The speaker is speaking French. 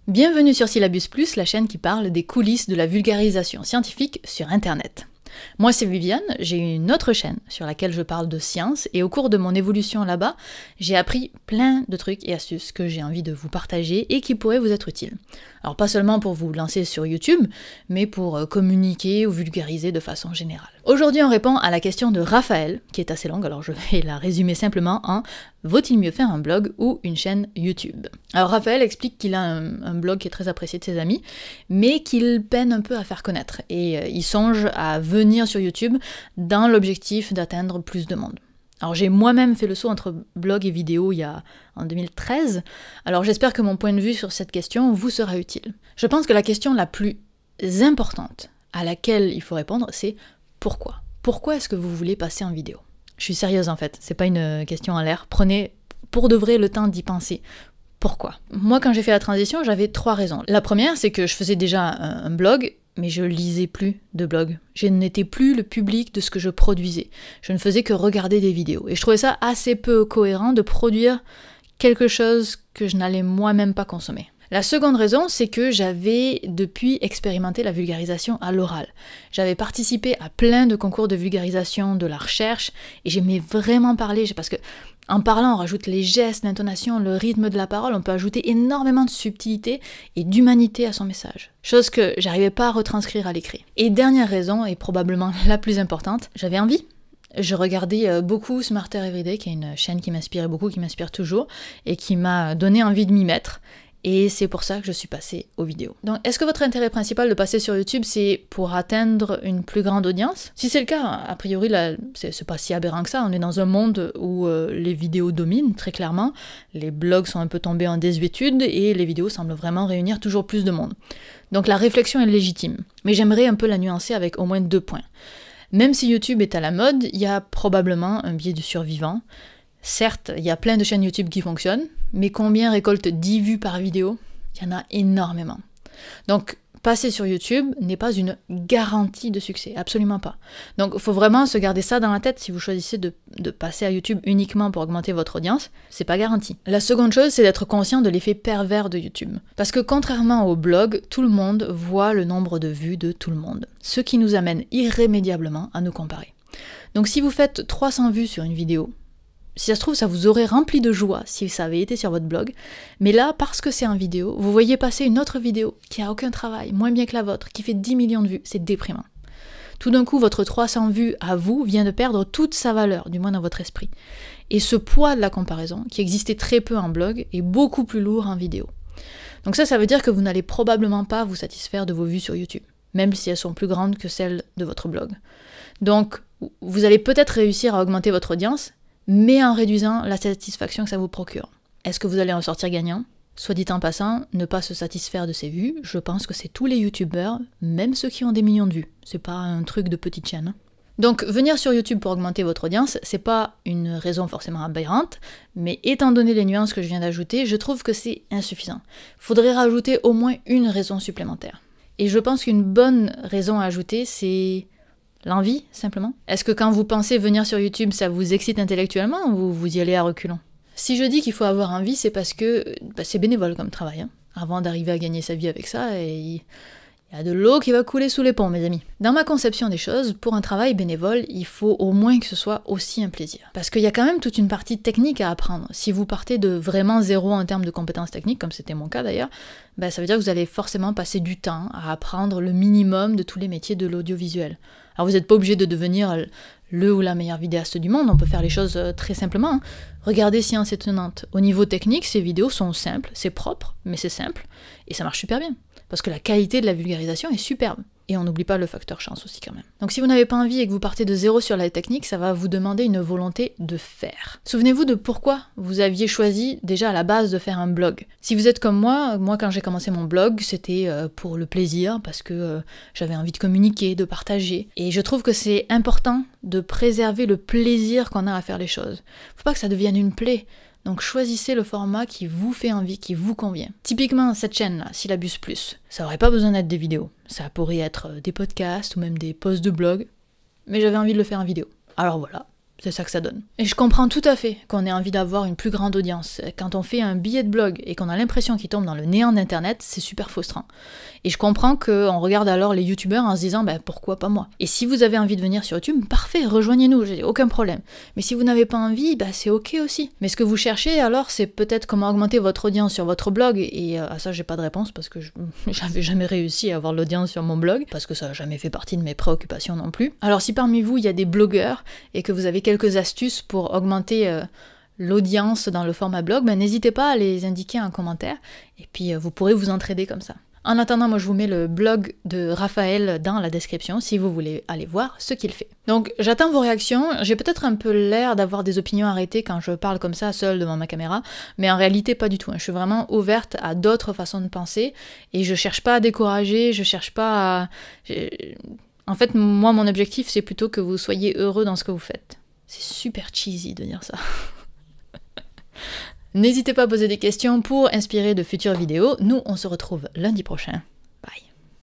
Bienvenue sur Syllabus Plus, la chaîne qui parle des coulisses de la vulgarisation scientifique sur Internet. Moi c'est Viviane, j'ai une autre chaîne sur laquelle je parle de science et au cours de mon évolution là-bas, j'ai appris plein de trucs et astuces que j'ai envie de vous partager et qui pourraient vous être utiles. Alors pas seulement pour vous lancer sur YouTube, mais pour communiquer ou vulgariser de façon générale. Aujourd'hui on répond à la question de Raphaël, qui est assez longue, alors je vais la résumer simplement en « Vaut-il mieux faire un blog ou une chaîne YouTube ?» Alors Raphaël explique qu'il a un blog qui est très apprécié de ses amis, mais qu'il peine un peu à faire connaître, et il songe à venir sur YouTube dans l'objectif d'atteindre plus de monde. Alors j'ai moi-même fait le saut entre blog et vidéo en 2013, alors j'espère que mon point de vue sur cette question vous sera utile. Je pense que la question la plus importante à laquelle il faut répondre, c'est pourquoi ? Pourquoi est-ce que vous voulez passer en vidéo ? Je suis sérieuse en fait, c'est pas une question en l'air, prenez pour de vrai le temps d'y penser. Pourquoi ? Moi quand j'ai fait la transition, j'avais 3 raisons. La première, c'est que je faisais déjà un blog, mais je lisais plus de blog. Je n'étais plus le public de ce que je produisais. Je ne faisais que regarder des vidéos. Et je trouvais ça assez peu cohérent de produire quelque chose que je n'allais moi-même pas consommer. La seconde raison, c'est que j'avais depuis expérimenté la vulgarisation à l'oral. J'avais participé à plein de concours de vulgarisation de la recherche et j'aimais vraiment parler, parce que en parlant, on rajoute les gestes, l'intonation, le rythme de la parole, on peut ajouter énormément de subtilité et d'humanité à son message. Chose que j'arrivais pas à retranscrire à l'écrit. Et dernière raison, et probablement la plus importante, j'avais envie. Je regardais beaucoup Smarter Everyday, qui est une chaîne qui m'inspirait beaucoup, qui m'inspire toujours, et qui m'a donné envie de m'y mettre. Et c'est pour ça que je suis passée aux vidéos. Donc, est-ce que votre intérêt principal de passer sur YouTube, c'est pour atteindre une plus grande audience ? Si c'est le cas, a priori, c'est pas si aberrant que ça. On est dans un monde où les vidéos dominent, très clairement. Les blogs sont un peu tombés en désuétude et les vidéos semblent vraiment réunir toujours plus de monde. Donc la réflexion est légitime. Mais j'aimerais un peu la nuancer avec au moins 2 points. Même si YouTube est à la mode, il y a probablement un biais du survivant. Certes, il y a plein de chaînes YouTube qui fonctionnent, mais combien récoltent 10 vues par vidéo ? Il y en a énormément. Donc, passer sur YouTube n'est pas une garantie de succès, absolument pas. Donc, il faut vraiment se garder ça dans la tête si vous choisissez de passer à YouTube uniquement pour augmenter votre audience, c'est pas garanti. La seconde chose, c'est d'être conscient de l'effet pervers de YouTube. Parce que contrairement au blog, tout le monde voit le nombre de vues de tout le monde, ce qui nous amène irrémédiablement à nous comparer. Donc, si vous faites 300 vues sur une vidéo, si ça se trouve, ça vous aurait rempli de joie si ça avait été sur votre blog. Mais là, parce que c'est en vidéo, vous voyez passer une autre vidéo qui a aucun travail, moins bien que la vôtre, qui fait 10 millions de vues. C'est déprimant. Tout d'un coup, votre 300 vues à vous vient de perdre toute sa valeur, du moins dans votre esprit. Et ce poids de la comparaison, qui existait très peu en blog, est beaucoup plus lourd en vidéo. Donc ça veut dire que vous n'allez probablement pas vous satisfaire de vos vues sur YouTube, même si elles sont plus grandes que celles de votre blog. Donc, vous allez peut-être réussir à augmenter votre audience, mais en réduisant la satisfaction que ça vous procure. Est-ce que vous allez en sortir gagnant ? Soit dit en passant, ne pas se satisfaire de ses vues, je pense que c'est tous les youtubeurs, même ceux qui ont des millions de vues. C'est pas un truc de petite chaîne. Donc venir sur YouTube pour augmenter votre audience, c'est pas une raison forcément aberrante, mais étant donné les nuances que je viens d'ajouter, je trouve que c'est insuffisant. Faudrait rajouter au moins une raison supplémentaire. Et je pense qu'une bonne raison à ajouter, c'est l'envie, simplement. Est-ce que quand vous pensez venir sur YouTube, ça vous excite intellectuellement ou vous y allez à reculons ? Si je dis qu'il faut avoir envie, c'est parce que c'est bénévole comme travail. Avant d'arriver à gagner sa vie avec ça, il y a de l'eau qui va couler sous les ponts, mes amis. Dans ma conception des choses, pour un travail bénévole, il faut au moins que ce soit aussi un plaisir. Parce qu'il y a quand même toute une partie technique à apprendre. Si vous partez de vraiment zéro en termes de compétences techniques, comme c'était mon cas d'ailleurs, ça veut dire que vous allez forcément passer du temps à apprendre le minimum de tous les métiers de l'audiovisuel. Alors vous n'êtes pas obligé de devenir le ou la meilleure vidéaste du monde, on peut faire les choses très simplement. Regardez Science Étonnante. Au niveau technique, ces vidéos sont simples, c'est propre, mais c'est simple, et ça marche super bien. Parce que la qualité de la vulgarisation est superbe. Et on n'oublie pas le facteur chance aussi quand même. Donc si vous n'avez pas envie et que vous partez de zéro sur la technique, ça va vous demander une volonté de faire. Souvenez-vous de pourquoi vous aviez choisi déjà à la base de faire un blog. Si vous êtes comme moi quand j'ai commencé mon blog, c'était pour le plaisir, parce que j'avais envie de communiquer, de partager. Et je trouve que c'est important de préserver le plaisir qu'on a à faire les choses. Faut pas que ça devienne une plaie. Donc choisissez le format qui vous fait envie, qui vous convient. Typiquement, cette chaîne-là, Syllabus Plus, ça aurait pas besoin d'être des vidéos. Ça pourrait être des podcasts ou même des posts de blog, mais j'avais envie de le faire en vidéo. Alors voilà, c'est ça que ça donne. Et je comprends tout à fait qu'on ait envie d'avoir une plus grande audience. Quand on fait un billet de blog et qu'on a l'impression qu'il tombe dans le néant d'Internet, c'est super frustrant. Et je comprends qu'on regarde alors les youtubeurs en se disant pourquoi pas moi. Et si vous avez envie de venir sur YouTube, parfait, rejoignez-nous, j'ai aucun problème. Mais si vous n'avez pas envie, c'est ok aussi. Mais ce que vous cherchez alors, c'est peut-être comment augmenter votre audience sur votre blog, et à ça j'ai pas de réponse parce que j'avais jamais réussi à avoir l'audience sur mon blog, parce que ça n'a jamais fait partie de mes préoccupations non plus. Alors si parmi vous il y a des blogueurs et que vous avez quelques astuces pour augmenter l'audience dans le format blog, n'hésitez pas à les indiquer en commentaire, et puis vous pourrez vous entraider comme ça. En attendant, moi je vous mets le blog de Raphaël dans la description si vous voulez aller voir ce qu'il fait. Donc j'attends vos réactions, j'ai peut-être un peu l'air d'avoir des opinions arrêtées quand je parle comme ça seule devant ma caméra, mais en réalité pas du tout, je suis vraiment ouverte à d'autres façons de penser, et je cherche pas à décourager, je cherche pas à... En fait, moi mon objectif c'est plutôt que vous soyez heureux dans ce que vous faites. C'est super cheesy de dire ça. N'hésitez pas à poser des questions pour inspirer de futures vidéos. Nous, on se retrouve lundi prochain.